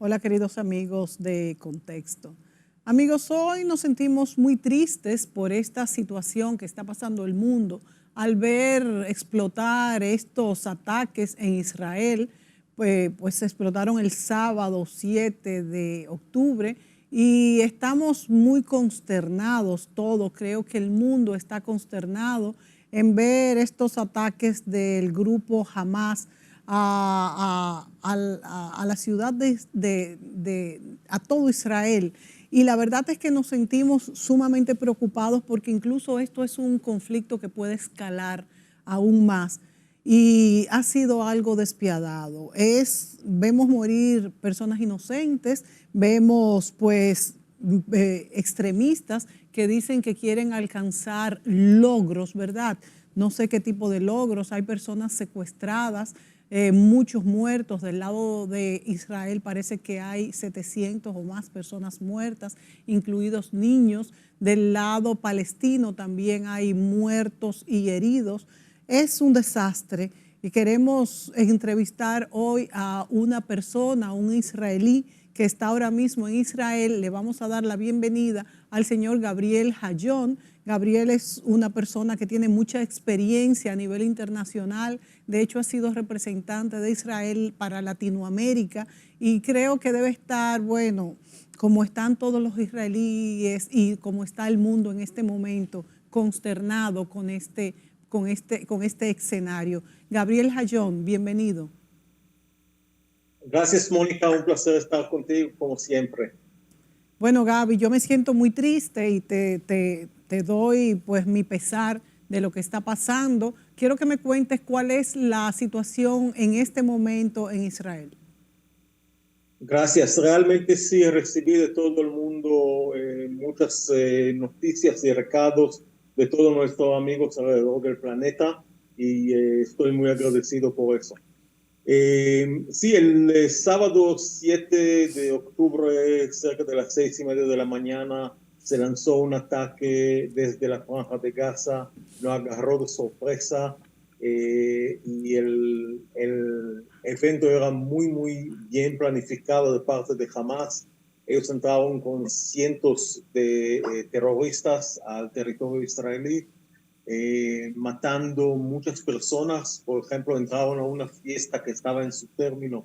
Hola queridos amigos de Contexto. Amigos, hoy nos sentimos muy tristes por esta situación que está pasando el mundo al ver explotar estos ataques en Israel. Pues explotaron el sábado 7 de octubre y estamos muy consternados todos. Creo que el mundo está consternado en ver estos ataques del grupo Hamas a la ciudad a todo Israel. Y la verdad es que nos sentimos sumamente preocupados porque incluso esto es un conflicto que puede escalar aún más. Y ha sido algo despiadado. Vemos morir personas inocentes, vemos extremistas que dicen que quieren alcanzar logros, ¿verdad? No sé qué tipo de logros. Hay personas secuestradas, muchos muertos. Del lado de Israel parece que hay 700 o más personas muertas, incluidos niños. Del lado palestino también hay muertos y heridos. Es un desastre y queremos entrevistar hoy a una persona, un israelí que está ahora mismo en Israel. Le vamos a dar la bienvenida al señor Gabriel Hayón. Gabriel es una persona que tiene mucha experiencia a nivel internacional. De hecho, ha sido representante de Israel para Latinoamérica y creo que debe estar, bueno, como están todos los israelíes y como está el mundo en este momento, consternado con este escenario. Gabriel Hayón, bienvenido. Gracias, Mónica, un placer estar contigo como siempre. Bueno, Gaby, yo me siento muy triste y te doy pues mi pesar de lo que está pasando. Quiero que me cuentes cuál es la situación en este momento en Israel. Gracias, realmente sí recibí de todo el mundo muchas noticias y recados de todos nuestros amigos alrededor del planeta y estoy muy agradecido por eso. Sí, el sábado 7 de octubre, cerca de las 6:30 de la mañana, se lanzó un ataque desde la Franja de Gaza, lo agarró de sorpresa y el evento era muy bien planificado de parte de Hamas. Ellos entraron con cientos de terroristas al territorio israelí, matando muchas personas. Por ejemplo, entraron a una fiesta que estaba en su término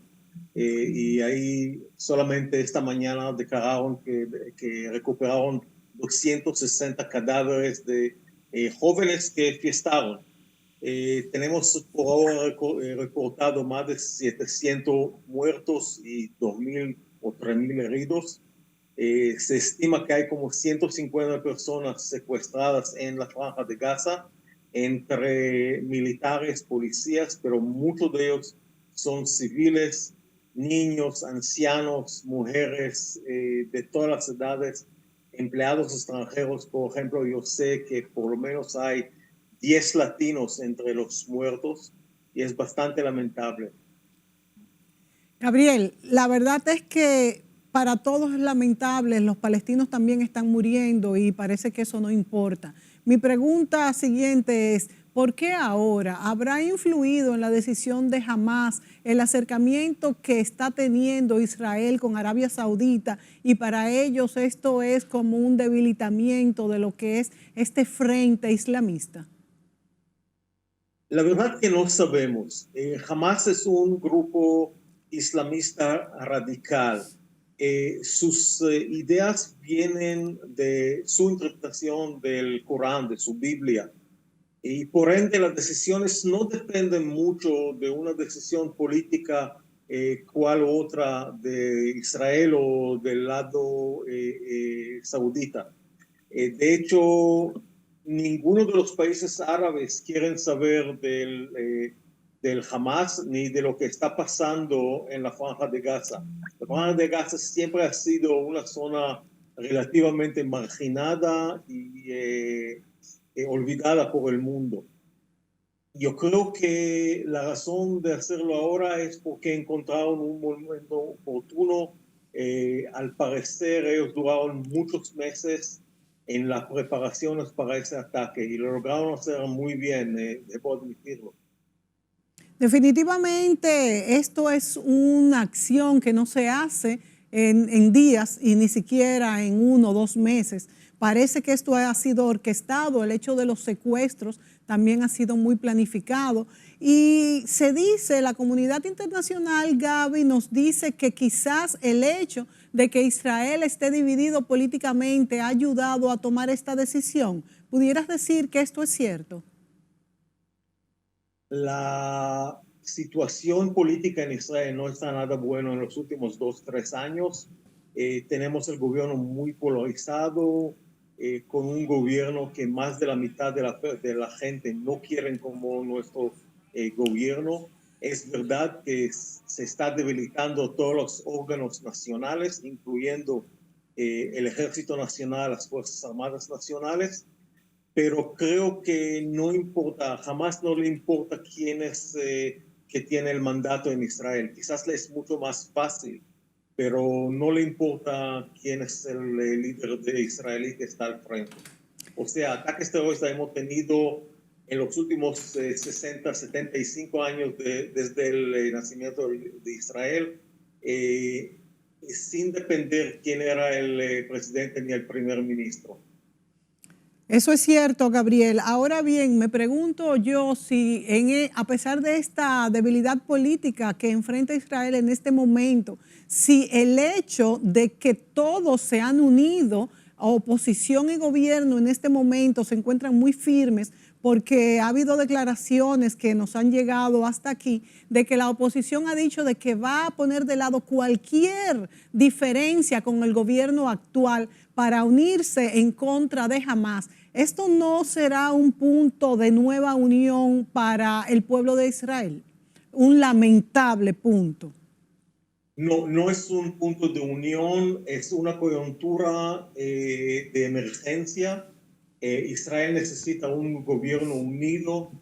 y ahí solamente esta mañana declararon que recuperaron 260 cadáveres de jóvenes que fiestaron. Tenemos por ahora reportado más de 700 muertos y 2.000 o 3.000 heridos. Se estima que hay como 150 personas secuestradas en la Franja de Gaza, entre militares, policías, pero muchos de ellos son civiles, niños, ancianos, mujeres de todas las edades, empleados extranjeros. Por ejemplo, yo sé que por lo menos hay 10 latinos entre los muertos y es bastante lamentable. Gabriel, la verdad es que para todos es lamentable, los palestinos también están muriendo y parece que eso no importa. Mi pregunta siguiente es, ¿por qué ahora? ¿Habrá influido en la decisión de Hamas el acercamiento que está teniendo Israel con Arabia Saudita y para ellos esto es como un debilitamiento de lo que es este frente islamista? La verdad que no sabemos. Hamas es un grupo islamista radical. Sus ideas vienen de su interpretación del Corán, de su Biblia. Y por ende las decisiones no dependen mucho de una decisión política cual otra de Israel o del lado saudita. De hecho, ninguno de los países árabes quieren saber del Hamas ni de lo que está pasando en la Franja de Gaza. La Franja de Gaza siempre ha sido una zona relativamente marginada y olvidada por el mundo. Yo creo que la razón de hacerlo ahora es porque encontraron un momento oportuno. Al parecer, ellos duraron muchos meses en las preparaciones para ese ataque y lo lograron hacer muy bien, debo admitirlo. Definitivamente esto es una acción que no se hace en días y ni siquiera en 1 o 2 meses. Parece que esto ha sido orquestado, el hecho de los secuestros también ha sido muy planificado. Y se dice, la comunidad internacional, Gaby, nos dice que quizás el hecho de que Israel esté dividido políticamente ha ayudado a tomar esta decisión. ¿Pudieras decir que esto es cierto? La situación política en Israel no está nada bueno en los últimos 2, 3 años. Tenemos el gobierno muy polarizado, con un gobierno que más de la mitad de la gente no quieren como nuestro gobierno. Es verdad que se está debilitando todos los órganos nacionales, incluyendo el Ejército Nacional, las Fuerzas Armadas Nacionales, pero creo que no importa, jamás no le importa quién es que tiene el mandato en Israel. Quizás le es mucho más fácil, pero no le importa quién es el líder de Israel que está al frente. O sea, ataques terroristas hemos tenido en los últimos 60, 75 años desde el nacimiento de Israel, sin depender quién era el presidente ni el primer ministro. Eso es cierto, Gabriel. Ahora bien, me pregunto yo si a pesar de esta debilidad política que enfrenta Israel en este momento, si el hecho de que todos se han unido, oposición y gobierno en este momento se encuentran muy firmes, porque ha habido declaraciones que nos han llegado hasta aquí de que la oposición ha dicho de que va a poner de lado cualquier diferencia con el gobierno actual para unirse en contra de Hamás. ¿Esto no será un punto de nueva unión para el pueblo de Israel? Un lamentable punto. No, no es un punto de unión, es una coyuntura de emergencia. Israel necesita un gobierno unido,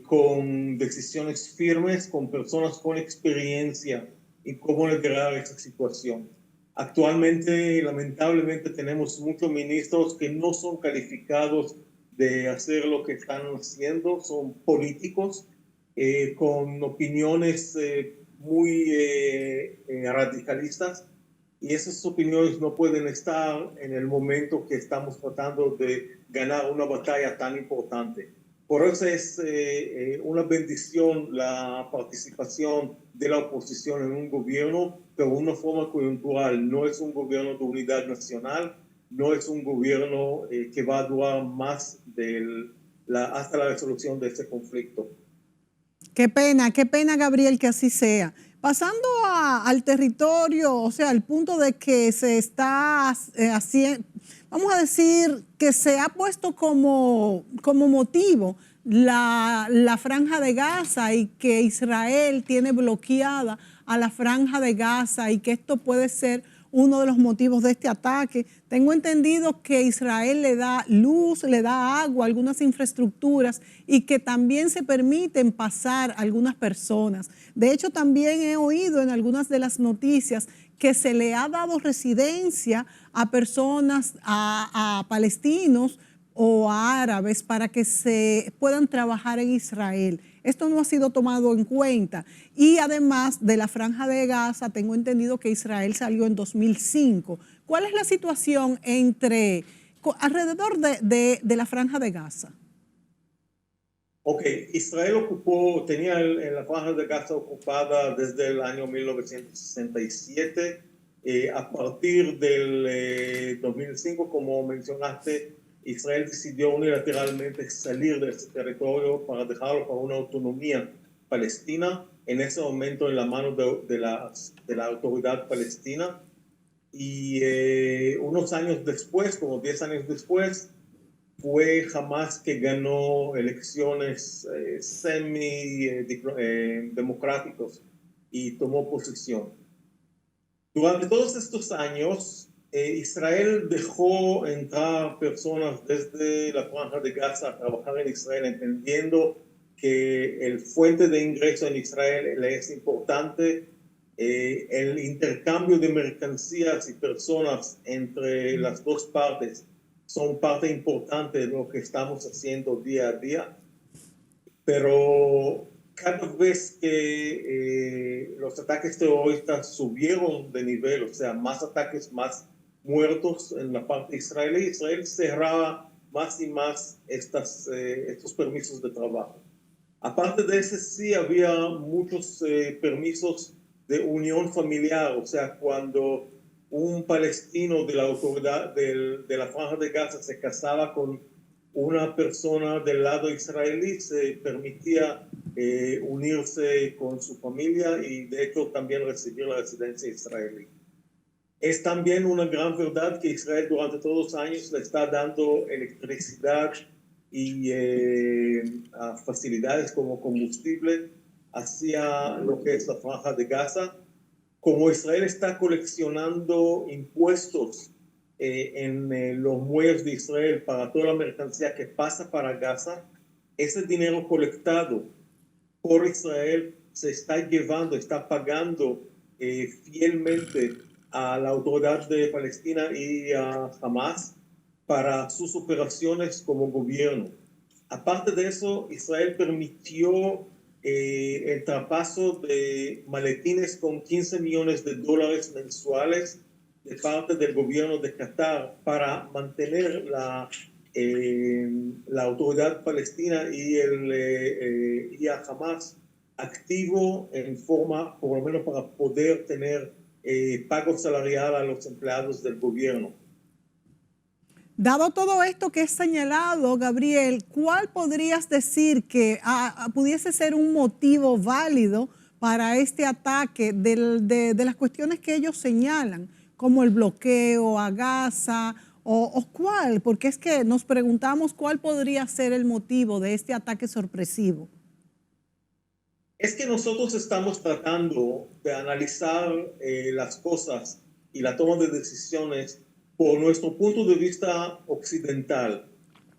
con decisiones firmes, con personas con experiencia en cómo liderar esa situación. Actualmente, lamentablemente, tenemos muchos ministros que no son calificados de hacer lo que están haciendo, son políticos con opiniones muy radicalistas, y esas opiniones no pueden estar en el momento que estamos tratando de ganar una batalla tan importante. Por eso es una bendición la participación de la oposición en un gobierno, pero de una forma coyuntural. No es un gobierno de unidad nacional, no es un gobierno que va a durar más hasta la resolución de este conflicto. Qué pena, Gabriel, que así sea. Pasando al territorio, o sea, al punto de que se está haciendo, vamos a decir, que se ha puesto como motivo la franja de Gaza y que Israel tiene bloqueada a la franja de Gaza y que esto puede ser uno de los motivos de este ataque. Tengo entendido que Israel le da luz, le da agua, algunas infraestructuras y que también se permiten pasar algunas personas. De hecho, también he oído en algunas de las noticias que se le ha dado residencia a personas, a palestinos o a árabes para que se puedan trabajar en Israel. Esto no ha sido tomado en cuenta. Y además de la franja de Gaza, tengo entendido que Israel salió en 2005. ¿Cuál es la situación alrededor de la franja de Gaza? Ok, Israel tenía la franja de Gaza ocupada desde el año 1967. A partir del 2005, como mencionaste, Israel decidió unilateralmente salir de ese territorio para dejarlo para una autonomía palestina, en ese momento en la mano de la autoridad palestina. Y unos años después, como 10 años después, fue Hamás que ganó elecciones semi-democráticos y tomó posición. Durante todos estos años, Israel dejó entrar personas desde la franja de Gaza a trabajar en Israel, entendiendo que el fuente de ingreso en Israel es importante. El intercambio de mercancías y personas entre las dos partes son parte importante de lo que estamos haciendo día a día, pero cada vez que los ataques terroristas subieron de nivel, o sea, más ataques, más muertos en la parte israelí, Israel cerraba más y más estos permisos de trabajo. Aparte de ese, sí había muchos permisos de unión familiar, o sea, cuando un palestino de la autoridad de la Franja de Gaza se casaba con una persona del lado israelí, se permitía unirse con su familia y de hecho también recibir la residencia israelí. Es también una gran verdad que Israel durante todos los años le está dando electricidad y facilidades como combustible hacia lo que es la Franja de Gaza. Como Israel está coleccionando impuestos en los muelles de Israel para toda la mercancía que pasa para Gaza, ese dinero colectado por Israel se está llevando, está pagando fielmente a la autoridad de Palestina y a Hamas para sus operaciones como gobierno. Aparte de eso, Israel permitió el traspaso de maletines con 15 millones de dólares mensuales de parte del gobierno de Qatar para mantener la autoridad palestina y a Hamas activo en forma, por lo menos para poder tener pago salarial a los empleados del gobierno. Dado todo esto que es señalado, Gabriel, ¿cuál podrías decir que pudiese ser un motivo válido para este ataque de las cuestiones que ellos señalan, como el bloqueo a Gaza o cuál? Porque es que nos preguntamos cuál podría ser el motivo de este ataque sorpresivo. Es que nosotros estamos tratando de analizar las cosas y la toma de decisiones por nuestro punto de vista occidental.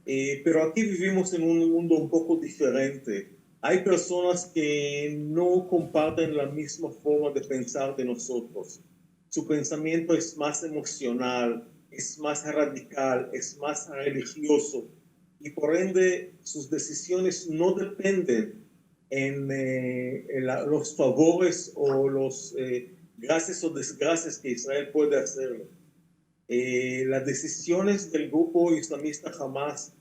Pero aquí vivimos en un mundo un poco diferente. Hay personas que no comparten la misma forma de pensar de nosotros. Su pensamiento es más emocional, es más radical, es más religioso y por ende sus decisiones no dependen en los favores o los gracias o desgracias que Israel puede hacer. Las decisiones del grupo islamista Hamas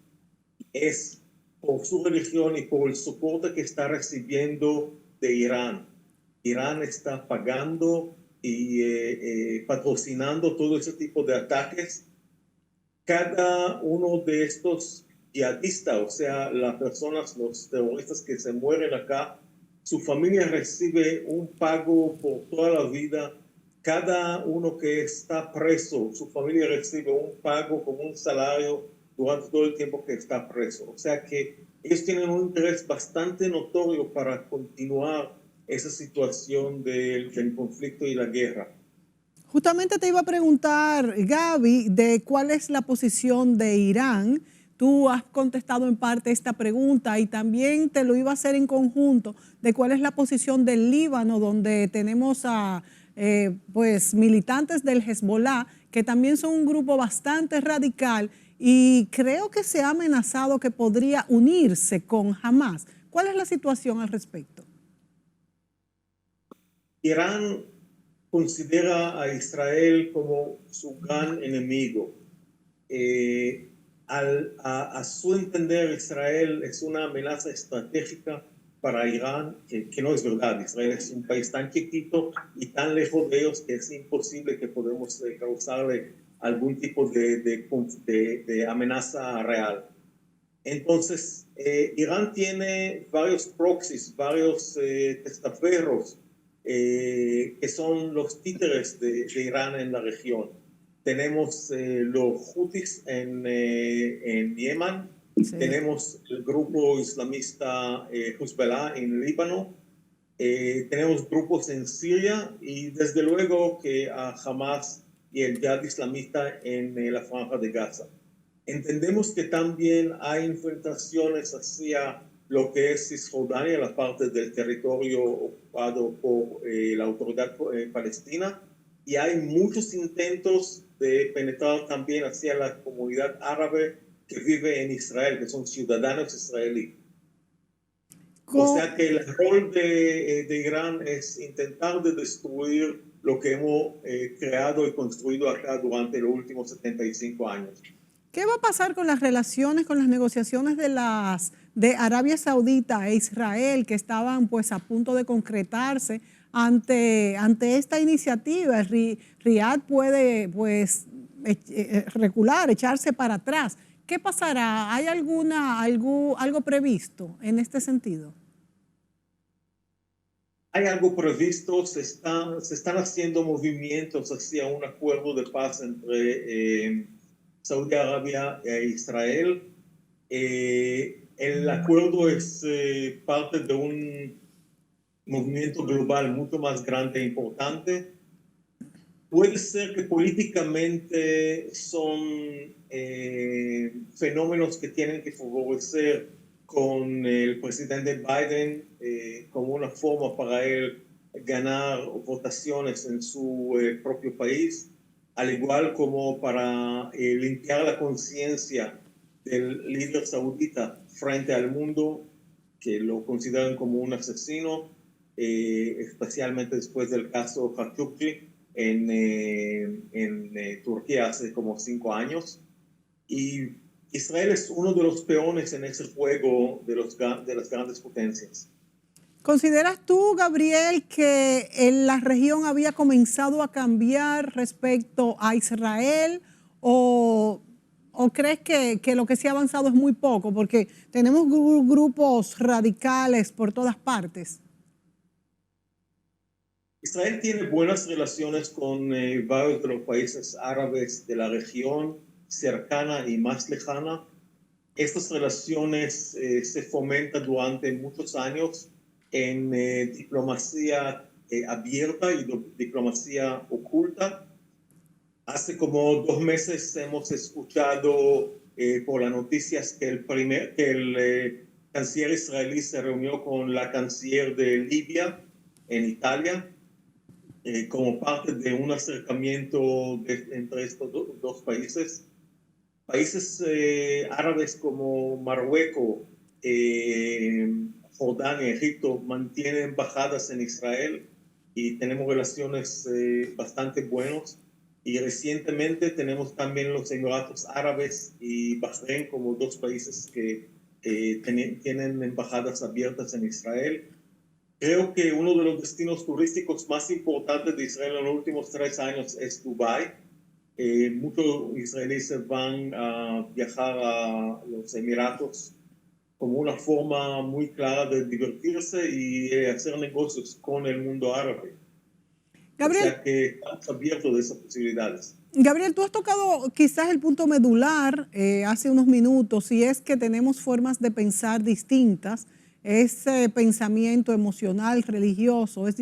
es por su religión y por el soporte que está recibiendo de Irán. Irán está pagando y patrocinando todo ese tipo de ataques. Cada uno de estos yihadistas, o sea, las personas, los terroristas que se mueren acá, su familia recibe un pago por toda la vida. Cada uno que está preso, su familia recibe un pago como un salario durante todo el tiempo que está preso. O sea que ellos tienen un interés bastante notorio para continuar esa situación del conflicto y la guerra. Justamente te iba a preguntar, Gaby, de cuál es la posición de Irán. Tú has contestado en parte esta pregunta y también te lo iba a hacer en conjunto de cuál es la posición del Líbano, donde tenemos a pues militantes del Hezbollah, que también son un grupo bastante radical y creo que se ha amenazado que podría unirse con Hamas. ¿Cuál es la situación al respecto? Irán considera a Israel como su gran enemigo. A su entender, Israel es una amenaza estratégica para Irán, que no es verdad. Israel es un país tan chiquito y tan lejos de ellos que es imposible que podamos causarle algún tipo de amenaza real. Entonces, Irán tiene varios proxies, varios testaferros, que son los títeres de Irán en la región. Tenemos los Houthis en Yemen, Sí. tenemos el grupo islamista Hezbollah en Líbano, tenemos grupos en Siria y desde luego que a Hamas y el Jihad islamista en la Franja de Gaza. Entendemos que también hay infiltraciones hacia lo que es Cisjordania, la parte del territorio ocupado por la autoridad palestina, y hay muchos intentos de penetrar también hacia la comunidad árabe que vive en Israel, que son ciudadanos israelíes. O sea que el rol de Irán es intentar de destruir lo que hemos creado y construido acá durante los últimos 75 años. ¿Qué va a pasar con las relaciones, con las negociaciones de Arabia Saudita e Israel que estaban pues a punto de concretarse ante esta iniciativa? Riad puede pues recular, echarse para atrás. ¿Qué pasará? ¿Hay algo previsto en este sentido? Hay algo previsto, se están haciendo movimientos hacia un acuerdo de paz entre Saudi Arabia e Israel. El acuerdo es parte de un movimiento global mucho más grande e importante. Puede ser que políticamente son fenómenos que tienen que favorecer con el presidente Biden como una forma para él ganar votaciones en su propio país, al igual como para limpiar la conciencia del líder saudita frente al mundo, que lo consideran como un asesino, especialmente después del caso Khashoggi en Turquía hace como 5 años. Y Israel es uno de los peones en ese juego de las grandes potencias. ¿Consideras tú, Gabriel, que en la región había comenzado a cambiar respecto a Israel o crees que lo que se ha avanzado es muy poco? Porque tenemos grupos radicales por todas partes. Israel tiene buenas relaciones con varios de los países árabes de la región cercana y más lejana. Estas relaciones se fomentan durante muchos años en diplomacia abierta y diplomacia oculta. Hace como 2 meses hemos escuchado por las noticias que el canciller israelí se reunió con la canciller de Libia en Italia como parte de un acercamiento entre estos dos países. Países árabes como Marruecos, Jordania, Egipto mantienen embajadas en Israel y tenemos relaciones bastante buenas. Y recientemente tenemos también los Emiratos Árabes y Bahrein como 2 países que tienen embajadas abiertas en Israel. Creo que uno de los destinos turísticos más importantes de Israel en los últimos 3 años es Dubái. Muchos israelíes van a viajar a los Emiratos como una forma muy clara de divertirse y hacer negocios con el mundo árabe. Gabriel, O sea que estamos abiertos de esas posibilidades. Gabriel, tú has tocado quizás el punto medular hace unos minutos, y es que tenemos formas de pensar distintas. Ese pensamiento emocional, religioso, es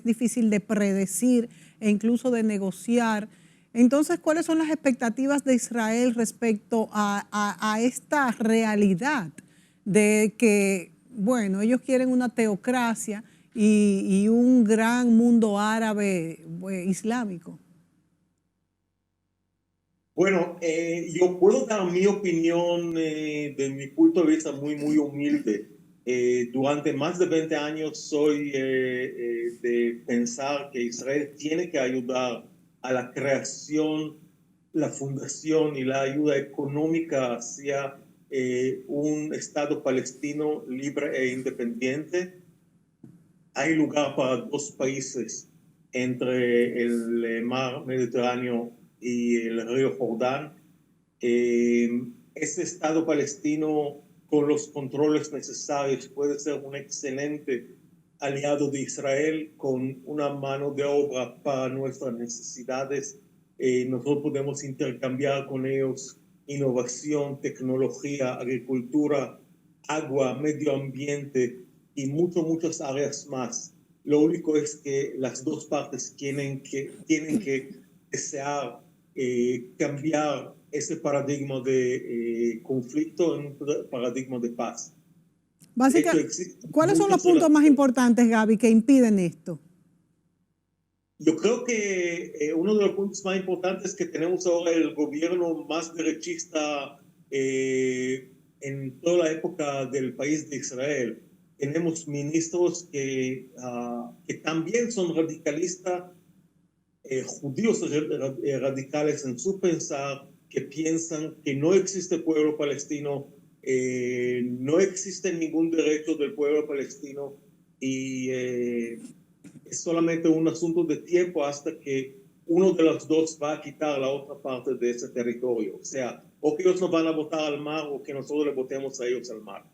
difícil de predecir e incluso de negociar. Entonces, ¿cuáles son las expectativas de Israel respecto a esta realidad de que, bueno, ellos quieren una teocracia y un gran mundo árabe islámico? Bueno, yo puedo dar mi opinión de mi punto de vista muy humilde. Durante más de 20 años soy de pensar que Israel tiene que ayudar a la creación, la fundación y la ayuda económica hacia un Estado palestino libre e independiente. Hay lugar para 2 países entre el mar Mediterráneo y el río Jordán. Ese Estado palestino con los controles necesarios puede ser un excelente aliado de Israel con una mano de obra para nuestras necesidades. Nosotros podemos intercambiar con ellos innovación, tecnología, agricultura, agua, medio ambiente y muchas áreas más. Lo único es que las 2 partes tienen que desear cambiar ese paradigma de conflicto en un paradigma de paz. Básicamente, ¿cuáles son los puntos más importantes, Gaby, que impiden esto? Yo creo que uno de los puntos más importantes es que tenemos ahora el gobierno más derechista en toda la época del país de Israel. tenemos ministros que también son radicalistas, judíos radicales en su pensar, que piensan que no existe pueblo palestino, no existe ningún derecho del pueblo palestino y es solamente un asunto de tiempo hasta que uno de los dos va a quitar la otra parte de ese territorio. O sea, o que ellos nos van a botar al mar o que nosotros le botemos a ellos al mar.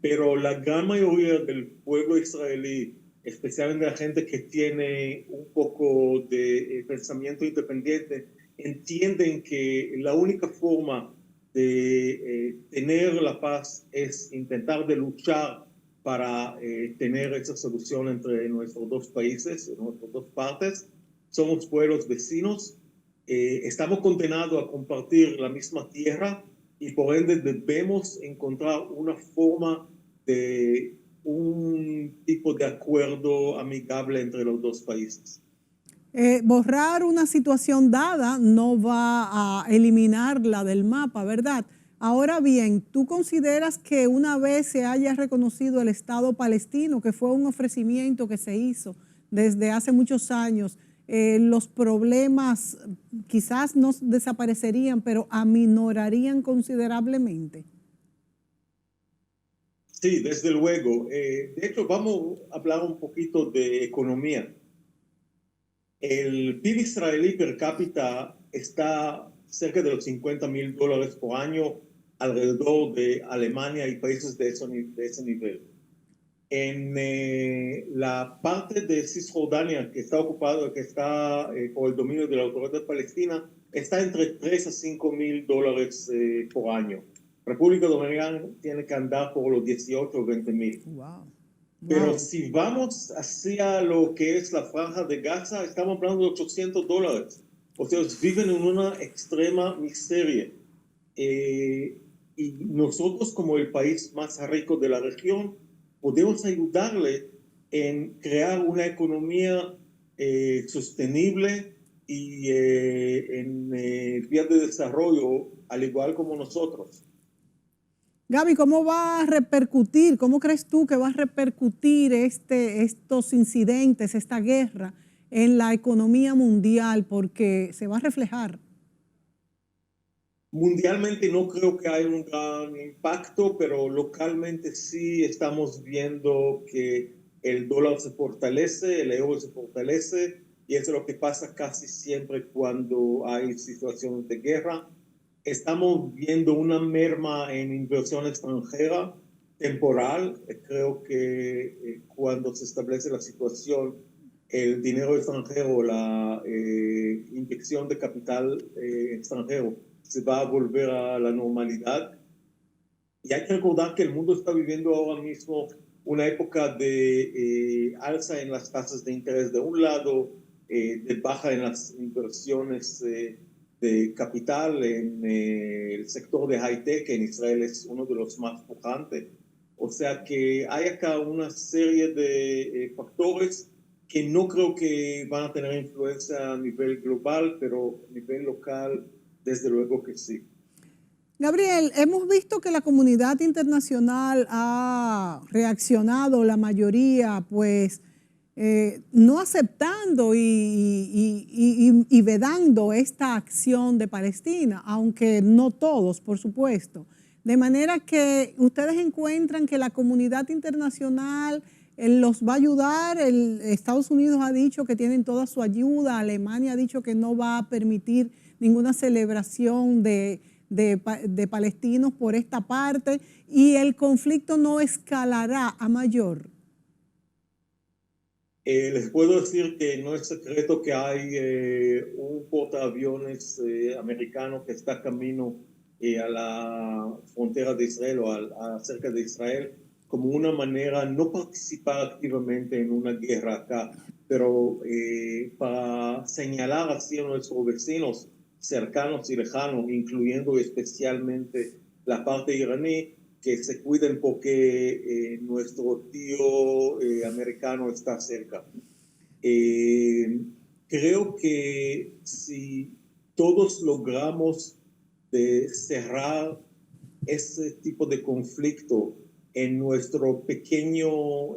Pero la gran mayoría del pueblo israelí, especialmente la gente que tiene un poco de pensamiento independiente, entienden que la única forma de tener la paz es intentar de luchar para tener esa solución entre nuestros dos países, nuestras dos partes. Somos pueblos vecinos, estamos condenados a compartir la misma tierra y por ende debemos encontrar una forma de un tipo de acuerdo amigable entre los dos países. Borrar una situación dada no va a eliminarla del mapa, ¿verdad? Ahora bien, ¿tú consideras que una vez se haya reconocido el Estado palestino, que fue un ofrecimiento que se hizo desde hace muchos años, los problemas quizás no desaparecerían, pero aminorarían considerablemente? Sí, desde luego. De hecho, vamos a hablar un poquito de economía. El PIB israelí per cápita está cerca de los $50,000 por año, alrededor de Alemania y países de ese nivel. En la parte de Cisjordania que está ocupado, que está por el dominio de la Autoridad Palestina, está entre 3 a 5 mil dólares por año. República Dominicana tiene que andar por los 18 o 20 mil. Wow. Pero si vamos hacia lo que es la franja de Gaza, estamos hablando de $800. O sea, viven en una extrema miseria. Y nosotros, como el país más rico de la región, podemos ayudarle en crear una economía sostenible y en vías de desarrollo, al igual como nosotros. Gaby, ¿cómo va a repercutir, cómo crees tú que va a repercutir estos incidentes, esta guerra en la economía mundial? Porque se va a reflejar. Mundialmente no creo que haya un gran impacto, pero localmente sí estamos viendo que el dólar se fortalece, el euro se fortalece, y eso es lo que pasa casi siempre cuando hay situaciones de guerra. Estamos viendo una merma en inversión extranjera temporal. Creo que cuando se establece la situación, el dinero extranjero, la inyección de capital extranjero se va a volver a la normalidad. Y hay que recordar que el mundo está viviendo ahora mismo una época de alza en las tasas de interés de un lado, de baja en las inversiones de capital en el sector de high-tech, que en Israel es uno de los más pujantes. O sea que hay acá una serie de factores que no creo que van a tener influencia a nivel global, pero a nivel local, desde luego que sí. Gabriel, hemos visto que la comunidad internacional ha reaccionado, la mayoría, pues, no aceptando y vedando esta acción de Palestina, aunque no todos, por supuesto. De manera que ustedes encuentran que la comunidad internacional los va a ayudar. Estados Unidos ha dicho que tienen toda su ayuda, Alemania ha dicho que no va a permitir ninguna celebración de palestinos por esta parte, y el conflicto no escalará a mayor. Les puedo decir que no es secreto que hay un portaaviones americano que está camino a la frontera de Israel o cerca de Israel, como una manera no participar activamente en una guerra acá, pero para señalar así a nuestros vecinos cercanos y lejanos, incluyendo especialmente la parte iraní, que se cuiden porque nuestro tío americano está cerca. Creo que si todos logramos cerrar ese tipo de conflicto en nuestro pequeño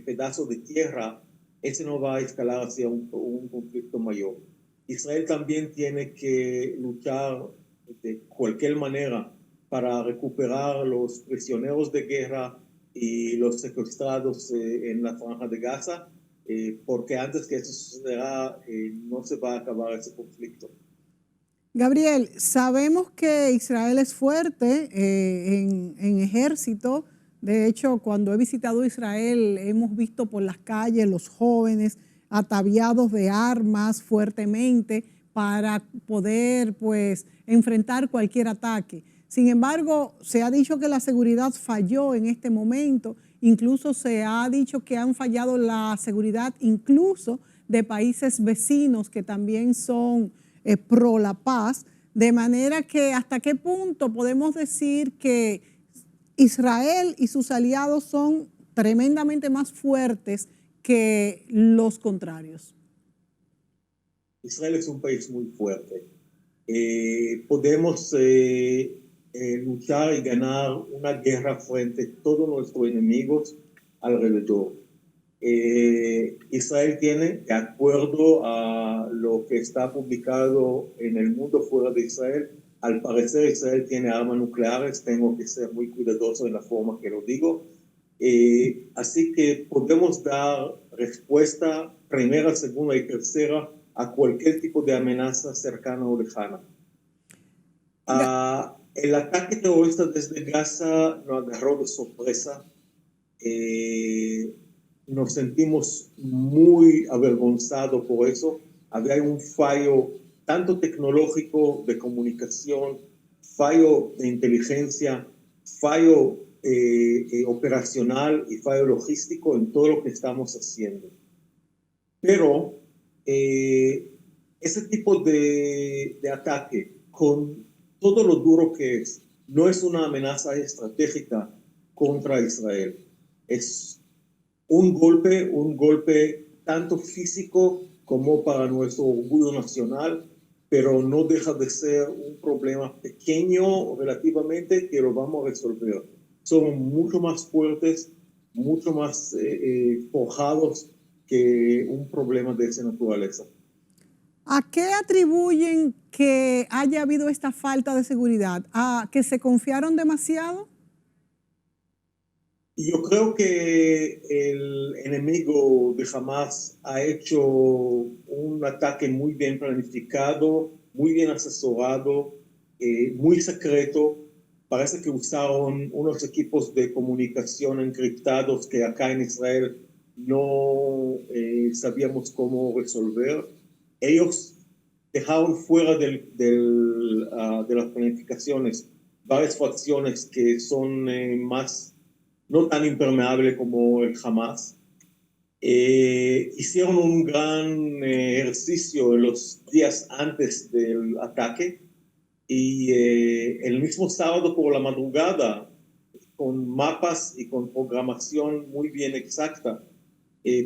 pedazo de tierra, ese no va a escalar hacia un conflicto mayor. Israel también tiene que luchar de cualquier manera para recuperar los prisioneros de guerra y los secuestrados en la franja de Gaza, porque antes que eso suceda no se va a acabar ese conflicto. Gabriel, sabemos que Israel es fuerte en ejército. De hecho, cuando he visitado Israel, hemos visto por las calles los jóvenes ataviados de armas fuertemente para poder, pues, enfrentar cualquier ataque. Sin embargo, se ha dicho que la seguridad falló en este momento. Incluso se ha dicho que han fallado la seguridad incluso de países vecinos que también son pro la paz, de manera que hasta qué punto podemos decir que Israel y sus aliados son tremendamente más fuertes que los contrarios. Israel es un país muy fuerte. Podemos luchar y ganar una guerra frente a todos nuestros enemigos alrededor. Israel tiene, de acuerdo a lo que está publicado en el mundo fuera de Israel, al parecer Israel tiene armas nucleares. Tengo que ser muy cuidadoso en la forma que lo digo. Así que podemos dar respuesta primera, segunda y tercera a cualquier tipo de amenaza cercana o lejana. El ataque terrorista desde Gaza nos agarró de sorpresa. Nos sentimos muy avergonzados por eso. Había un fallo tanto tecnológico de comunicación, fallo de inteligencia, fallo operacional y fallo logístico en todo lo que estamos haciendo. Pero ese tipo de ataque, con todo lo duro que es, no es una amenaza estratégica contra Israel. Es un golpe tanto físico como para nuestro orgullo nacional, pero no deja de ser un problema pequeño relativamente que lo vamos a resolver. Somos mucho más fuertes, mucho más forjados que un problema de esa naturaleza. ¿A qué atribuyen que haya habido esta falta de seguridad? ¿A que se confiaron demasiado? Y yo creo que el enemigo de Hamas ha hecho un ataque muy bien planificado, muy bien asesorado, muy secreto. Parece que usaron unos equipos de comunicación encriptados que acá en Israel no sabíamos cómo resolver. Ellos dejaron fuera de las planificaciones varias facciones que son más no tan impermeable como el Hamas. Hicieron un gran ejercicio en los días antes del ataque y el mismo sábado por la madrugada, con mapas y con programación muy bien exacta,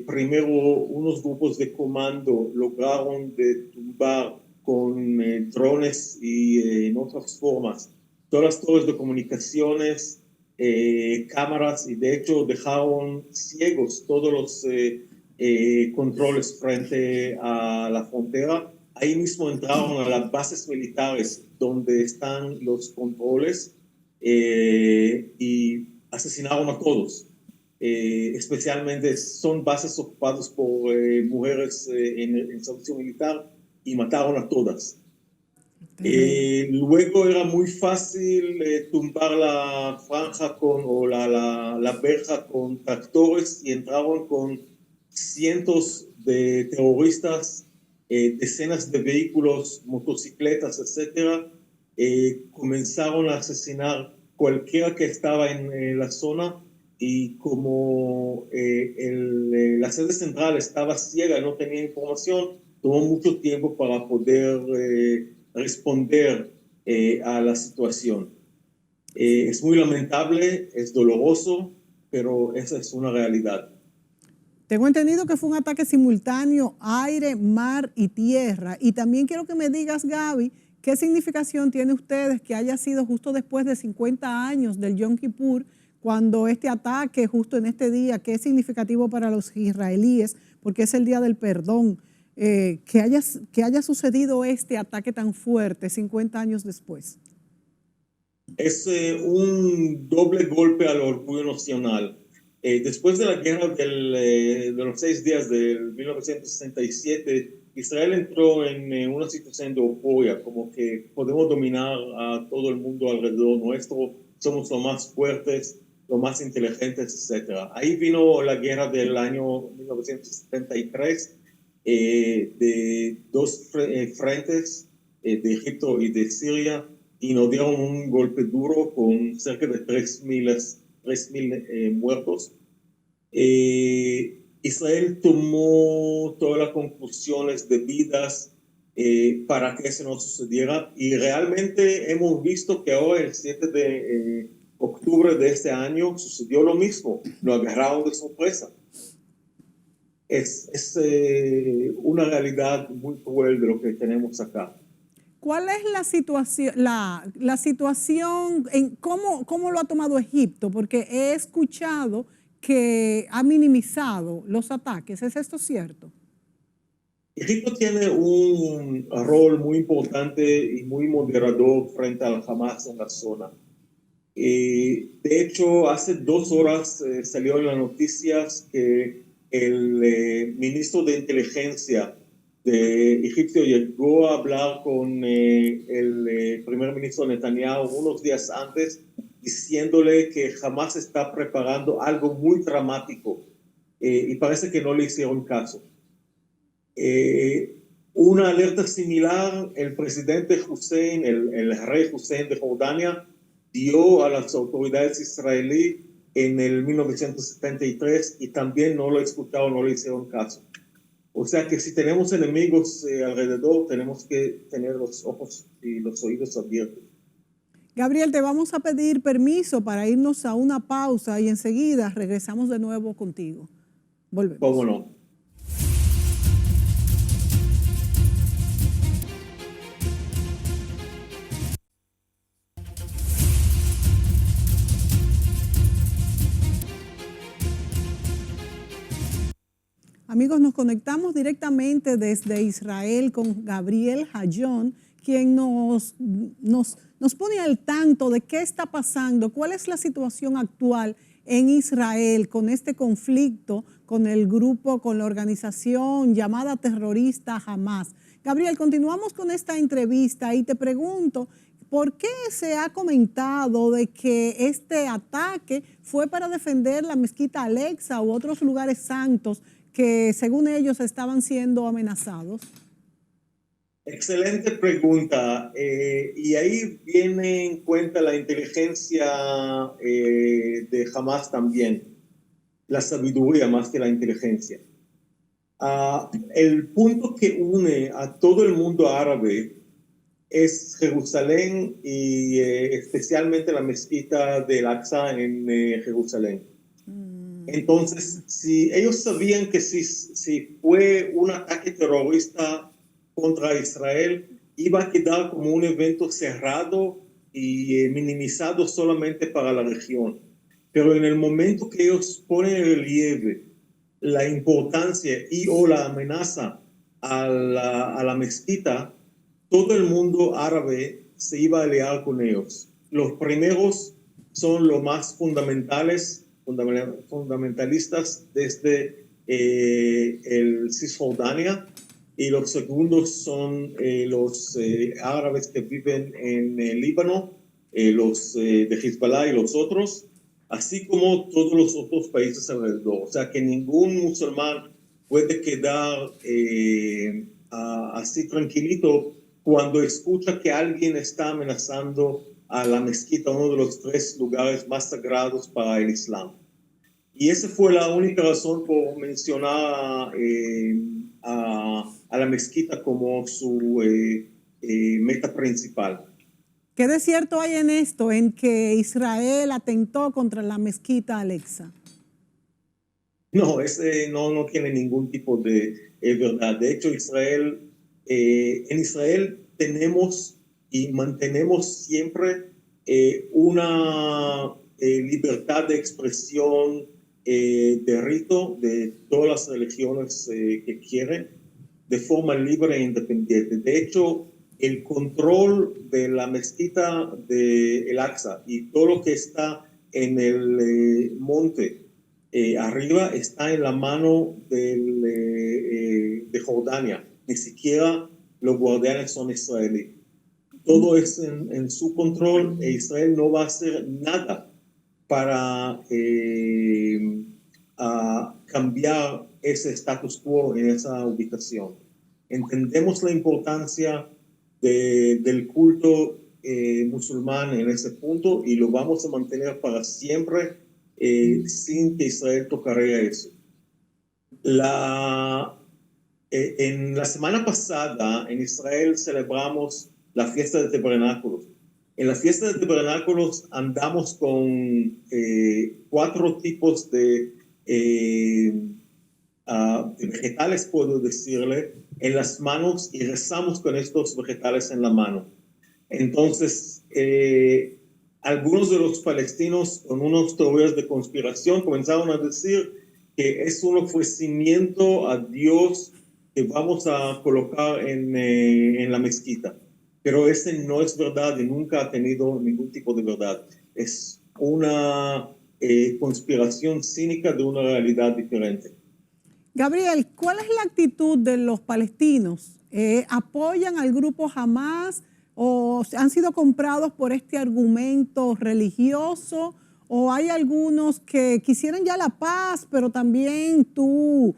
primero unos grupos de comando lograron tumbar con drones y en otras formas todas las torres de comunicaciones, cámaras, y de hecho dejaron ciegos todos los controles frente a la frontera. Ahí mismo entraron a las bases militares donde están los controles y asesinaron a todos. Especialmente son bases ocupadas por mujeres en servicio militar y mataron a todas. Luego era muy fácil tumbar la franja o la verja con tractores y entraron con cientos de terroristas, decenas de vehículos, motocicletas, etc. Comenzaron a asesinar cualquiera que estaba en la zona, y como la sede central estaba ciega, no tenía información, tomó mucho tiempo para poder responder a la situación. Es muy lamentable, es doloroso, pero esa es una realidad. Tengo entendido que fue un ataque simultáneo, aire, mar y tierra. Y también quiero que me digas, Gaby, ¿qué significación tiene ustedes que haya sido justo después de 50 años del Yom Kippur, cuando este ataque justo en este día, que es significativo para los israelíes, porque es el día del perdón, que haya sucedido este ataque tan fuerte 50 años después? Es un doble golpe al orgullo nacional. Después de la guerra de los 6 días de 1967, Israel entró en una situación de euforia, como que podemos dominar a todo el mundo alrededor nuestro, somos los más fuertes, los más inteligentes, etc. Ahí vino la guerra del año 1973, de dos frentes, de Egipto y de Siria, y nos dieron un golpe duro con cerca de 3.000 muertos. Israel tomó todas las conclusiones debidas para que eso no sucediera, y realmente hemos visto que ahora el 7 de octubre de este año sucedió lo mismo, lo agarraron de sorpresa. Es una realidad muy cruel de lo que tenemos acá. ¿Cuál es la situación, la situación, cómo lo ha tomado Egipto? Porque he escuchado que ha minimizado los ataques. ¿Es esto cierto? Egipto tiene un rol muy importante y muy moderador frente al Hamas en la zona. De hecho, hace 2 horas salió en las noticias que el ministro de inteligencia de Egipto llegó a hablar con el primer ministro Netanyahu unos días antes, diciéndole que Hamas está preparando algo muy dramático, y parece que no le hicieron caso. Una alerta similar, el presidente Hussein, el rey Hussein de Jordania, dio a las autoridades israelíes en el 1973, y también no lo escucharon, no le hicieron caso. O sea que si tenemos enemigos alrededor, tenemos que tener los ojos y los oídos abiertos. Gabriel, te vamos a pedir permiso para irnos a una pausa y enseguida regresamos de nuevo contigo. Volvemos. ¿Cómo no? Amigos, nos conectamos directamente desde Israel con Gabriel Hayón, quien nos pone al tanto de qué está pasando, cuál es la situación actual en Israel con este conflicto, con el grupo, con la organización llamada terrorista Hamas. Gabriel, continuamos con esta entrevista y te pregunto, ¿por qué se ha comentado de que este ataque fue para defender la mezquita Alexa u otros lugares santos que según ellos estaban siendo amenazados? Excelente pregunta. Y ahí viene en cuenta la inteligencia de Hamas también, la sabiduría más que la inteligencia. El punto que une a todo el mundo árabe es Jerusalén y especialmente la mezquita de Al-Aqsa en Jerusalén. Entonces, si ellos sabían que si fue un ataque terrorista contra Israel, iba a quedar como un evento cerrado y minimizado solamente para la región. Pero en el momento que ellos ponen en relieve la importancia y o la amenaza a la mezquita, todo el mundo árabe se iba a aliar con ellos. Los primeros son los más fundamentalistas desde el Cisjordania, y los segundos son los árabes que viven en el Líbano, los de Hezbollah y los otros, así como todos los otros países alrededor. O sea que ningún musulmán puede quedar así tranquilito cuando escucha que alguien está amenazando a la mezquita, uno de los 3 lugares más sagrados para el Islam. Y esa fue la única razón por mencionar a la mezquita como su meta principal. ¿Qué de cierto hay en esto, en que Israel atentó contra la mezquita Alexa? No, no tiene ningún tipo de verdad. De hecho, en Israel tenemos y mantenemos siempre una libertad de expresión, de rito de todas las religiones que quieren, de forma libre e independiente. De hecho, el control de la mezquita de El Aqsa y todo lo que está en el monte arriba está en la mano de Jordania. Ni siquiera los guardianes son israelíes. Todo es en su control e Israel no va a hacer nada para cambiar ese status quo en esa ubicación. Entendemos la importancia del culto musulmán en ese punto y lo vamos a mantener para siempre sin que Israel tocaría eso. En la semana pasada en Israel celebramos la fiesta de tabernáculos. En la fiesta de tabernáculos andamos con 4 tipos de vegetales, puedo decirle, en las manos y rezamos con estos vegetales en la mano. Entonces, algunos de los palestinos con unas teorías de conspiración comenzaron a decir que es un ofrecimiento a Dios que vamos a colocar en la mezquita. Pero ese no es verdad y nunca ha tenido ningún tipo de verdad. Es una conspiración cínica de una realidad diferente. Gabriel, ¿cuál es la actitud de los palestinos? ¿Apoyan al grupo Hamas o han sido comprados por este argumento religioso? ¿O hay algunos que quisieran ya la paz, pero también tú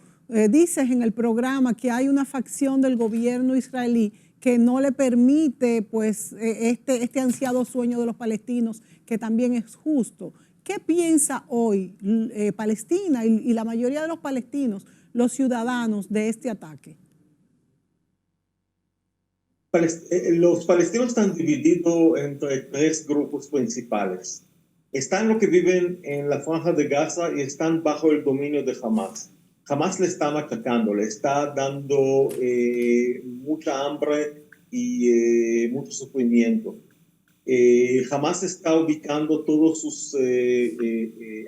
dices en el programa que hay una facción del gobierno israelí que no le permite pues este ansiado sueño de los palestinos, que también es justo? ¿Qué piensa hoy Palestina y la mayoría de los palestinos, los ciudadanos, de este ataque? Los palestinos están divididos entre 3 grupos principales. Están los que viven en la franja de Gaza y están bajo el dominio de Hamas. Hamas le está atacando, le está dando mucha hambre y mucho sufrimiento. Hamas está ubicando todos sus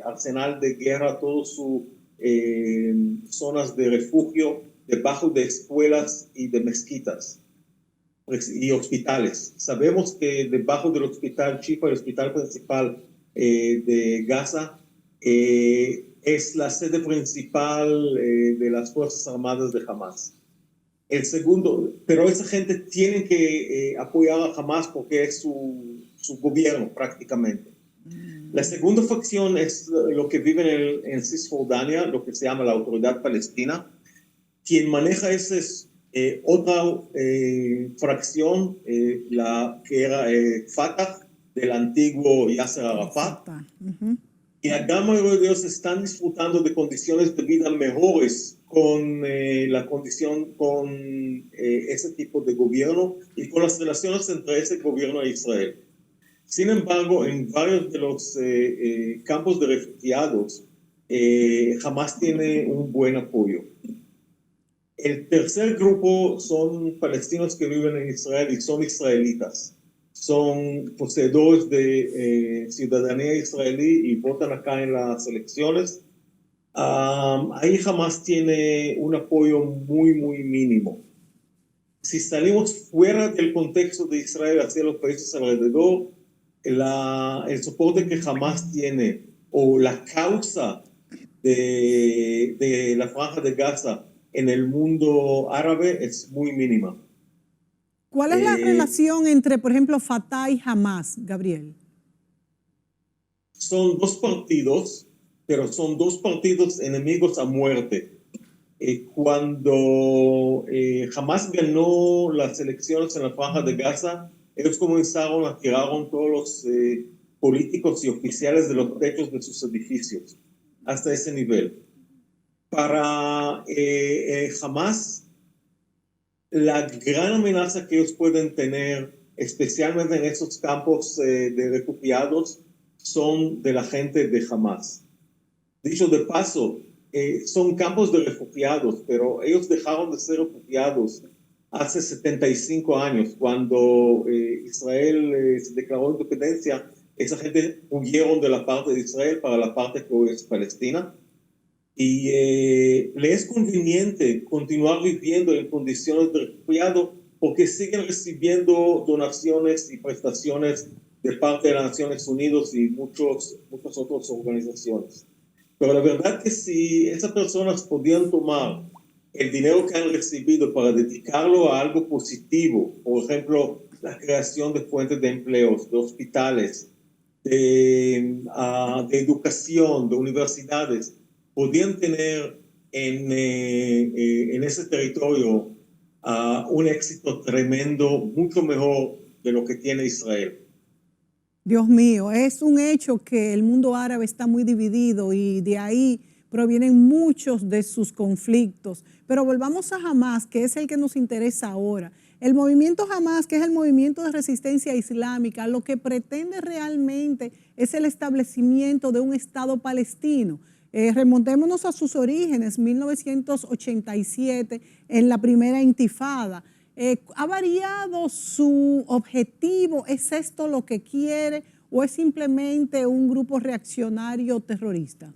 arsenal de guerra, todas sus zonas de refugio debajo de escuelas y de mezquitas y hospitales. Sabemos que debajo del hospital Shifa, el hospital principal de Gaza, es la sede principal de las Fuerzas Armadas de Hamas. El segundo, pero esa gente tiene que apoyar a Hamas porque es su gobierno prácticamente. La segunda facción es lo que viven en Cisjordania, lo que se llama la Autoridad Palestina. Quien maneja esa es otra fracción, la que era Fatah, del antiguo Yasser Arafat. Y la gran mayoría de ellos están disfrutando de condiciones de vida mejores con la condición, con ese tipo de gobierno y con las relaciones entre ese gobierno e Israel. Sin embargo, en varios de los campos de refugiados, Hamas tiene un buen apoyo. El tercer grupo son palestinos que viven en Israel y son israelitas. Son poseedores de ciudadanía israelí y votan acá en las elecciones. Ahí Hamas tiene un apoyo muy, muy mínimo. Si salimos fuera del contexto de Israel hacia los países alrededor, el soporte que Hamas tiene o la causa de la franja de Gaza en el mundo árabe es muy mínima. ¿Cuál es la relación entre, por ejemplo, Fatah y Hamas, Gabriel? Son 2 partidos, pero son 2 partidos enemigos a muerte. Cuando Hamas ganó las elecciones en la franja de Gaza, ellos comenzaron a tirar todos los políticos y oficiales de los techos de sus edificios, hasta ese nivel. Para Hamas, la gran amenaza que ellos pueden tener, especialmente en esos campos de refugiados, son de la gente de Hamas. Dicho de paso, son campos de refugiados, pero ellos dejaron de ser refugiados hace 75 años, cuando Israel se declaró independencia. esa gente huyeron de la parte de Israel para la parte que hoy es Palestina. Y le es conveniente continuar viviendo en condiciones de refugiado porque siguen recibiendo donaciones y prestaciones de parte de las Naciones Unidas y muchas otras organizaciones. Pero la verdad que si esas personas podían tomar el dinero que han recibido para dedicarlo a algo positivo, por ejemplo, la creación de fuentes de empleos, de hospitales, de educación, de universidades, podían tener en ese territorio un éxito tremendo, mucho mejor de lo que tiene Israel. Dios mío, es un hecho que el mundo árabe está muy dividido y de ahí provienen muchos de sus conflictos. Pero volvamos a Hamas, que es el que nos interesa ahora. El movimiento Hamas, que es el movimiento de resistencia islámica, lo que pretende realmente es el establecimiento de un Estado palestino. Remontémonos a sus orígenes, 1987, en la primera intifada. ¿Ha variado su objetivo? ¿Es esto lo que quiere o es simplemente un grupo reaccionario terrorista?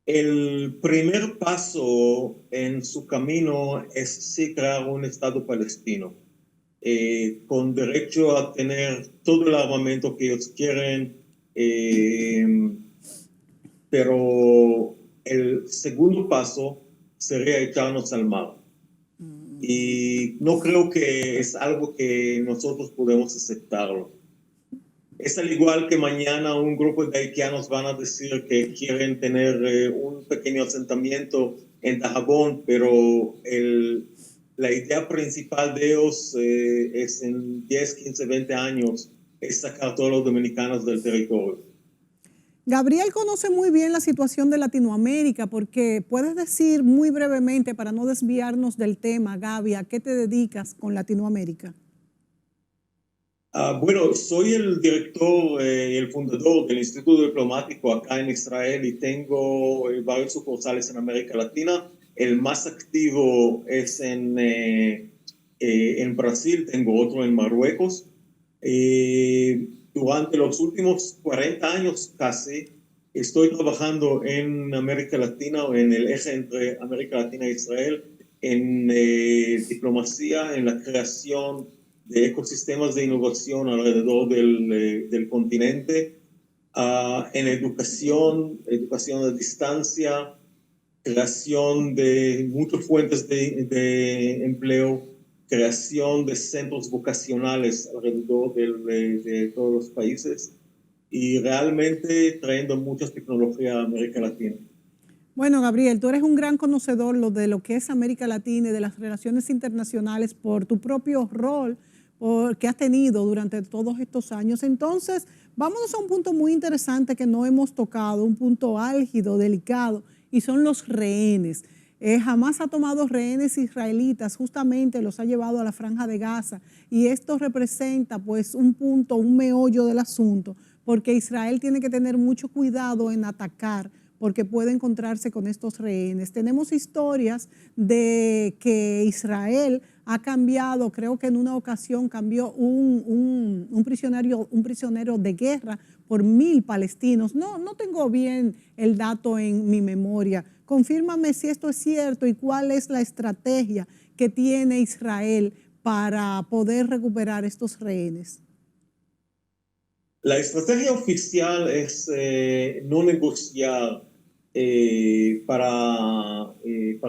El primer paso en su camino es sí crear un Estado palestino, con derecho a tener todo el armamento que ellos quieren, pero el segundo paso sería echarnos al mar. Y no creo que es algo que nosotros podemos aceptarlo. Es al igual que mañana un grupo de haitianos van a decir que quieren tener un pequeño asentamiento en Dajabón, pero la idea principal de ellos es en 10, 15, 20 años es sacar a todos los dominicanos del territorio. Gabriel conoce muy bien la situación de Latinoamérica porque puedes decir muy brevemente, para no desviarnos del tema, Gaby, ¿a qué te dedicas con Latinoamérica? Bueno, soy el director y el fundador del Instituto Diplomático acá en Israel y tengo varios sucursales en América Latina. El más activo es en Brasil, tengo otro en Marruecos. Durante los últimos 40 años casi, estoy trabajando en América Latina o en el eje entre América Latina e Israel, en diplomacia, en la creación de ecosistemas de innovación alrededor del continente, en educación a distancia, creación de muchas fuentes de empleo, creación de centros vocacionales alrededor de todos los países y realmente trayendo muchas tecnologías a América Latina. Bueno, Gabriel, tú eres un gran conocedor de lo que es América Latina y de las relaciones internacionales por tu propio rol que has tenido durante todos estos años. Entonces, vámonos a un punto muy interesante que no hemos tocado, un punto álgido, delicado, y son los rehenes. Hamas ha tomado rehenes israelitas, justamente los ha llevado a la Franja de Gaza, y esto representa pues un punto, un meollo del asunto, porque Israel tiene que tener mucho cuidado en atacar, porque puede encontrarse con estos rehenes. Tenemos historias de que Israel ha cambiado, creo que en una ocasión cambió un prisionero de guerra por 1,000 palestinos. No tengo bien el dato en mi memoria. Confírmame si esto es cierto y cuál es la estrategia que tiene Israel para poder recuperar estos rehenes. La estrategia oficial es no negociar para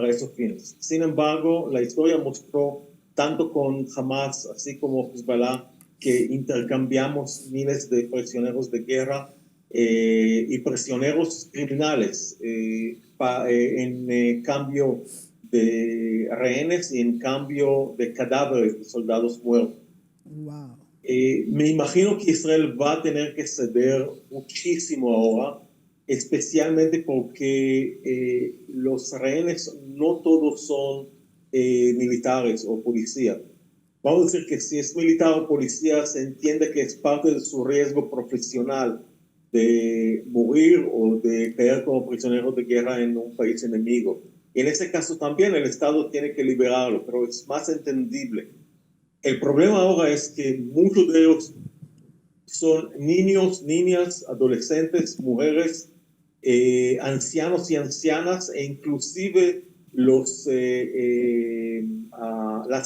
esos fines. Sin embargo, la historia mostró, tanto con Hamas, así como Hezbollah, que intercambiamos miles de prisioneros de guerra y prisioneros criminales en cambio de rehenes y en cambio de cadáveres de soldados muertos. Wow. Me imagino que Israel va a tener que ceder muchísimo ahora, especialmente porque los rehenes no todos son militares o policías. Vamos a decir que si es militar o policía, se entiende que es parte de su riesgo profesional de morir o de caer como prisionero de guerra en un país enemigo. Y en ese caso también el Estado tiene que liberarlo, pero es más entendible. El problema ahora es que muchos de ellos son niños, niñas, adolescentes, mujeres, ancianos y ancianas, e inclusive las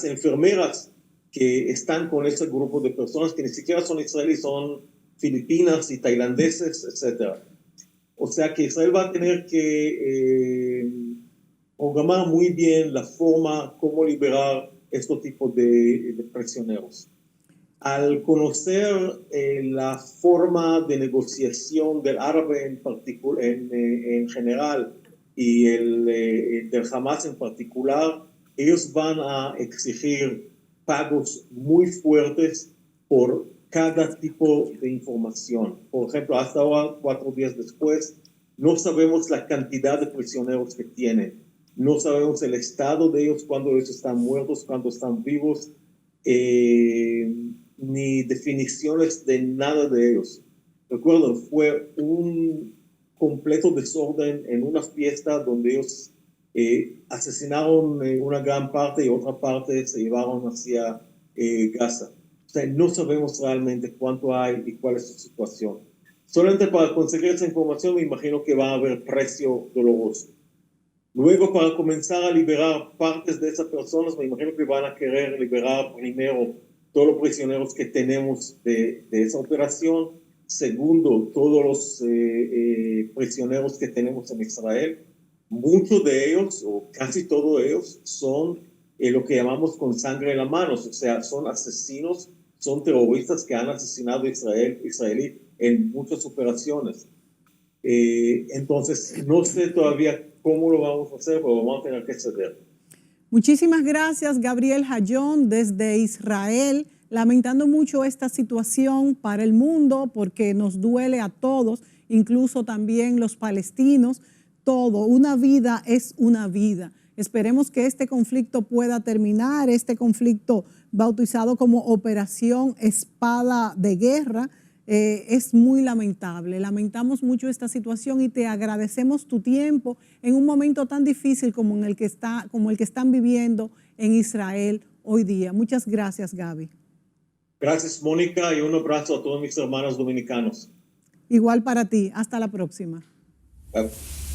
enfermeras que están con ese grupo de personas que ni siquiera son israelíes, son filipinas y tailandeses, etc. O sea que Israel va a tener que programar muy bien la forma como liberar estos tipos de prisioneros. Al conocer la forma de negociación del árabe en general y del Hamas en particular, ellos van a exigir pagos muy fuertes por cada tipo de información. Por ejemplo, hasta ahora, 4 días después, no sabemos la cantidad de prisioneros que tienen. No sabemos el estado de ellos, cuándo ellos están muertos, cuándo están vivos, ni definiciones de nada de ellos. Recuerdo, fue un completo desorden en una fiesta donde ellos asesinaron una gran parte y otra parte se llevaron hacia Gaza. O sea, no sabemos realmente cuánto hay y cuál es su situación. Solamente para conseguir esa información me imagino que va a haber precio doloroso. Luego, para comenzar a liberar partes de esas personas, me imagino que van a querer liberar primero todos los prisioneros que tenemos de esa operación. Segundo, todos los prisioneros que tenemos en Israel. Muchos de ellos, o casi todos ellos, son lo que llamamos con sangre en las manos. O sea, son asesinos, son terroristas que han asesinado a israelí en muchas operaciones. Entonces, no sé todavía cómo lo vamos a hacer, pero vamos a tener que ceder. Muchísimas gracias, Gabriel Hayón, desde Israel, lamentando mucho esta situación para el mundo porque nos duele a todos, incluso también los palestinos, todo. Una vida es una vida. Esperemos que este conflicto pueda terminar, este conflicto bautizado como Operación Espada de Guerra. Es muy lamentable, lamentamos mucho esta situación y te agradecemos tu tiempo en un momento tan difícil como el que están viviendo en Israel hoy día. Muchas gracias, Gaby. Gracias, Mónica, y un abrazo a todos mis hermanos dominicanos. Igual para ti, hasta la próxima. Bye.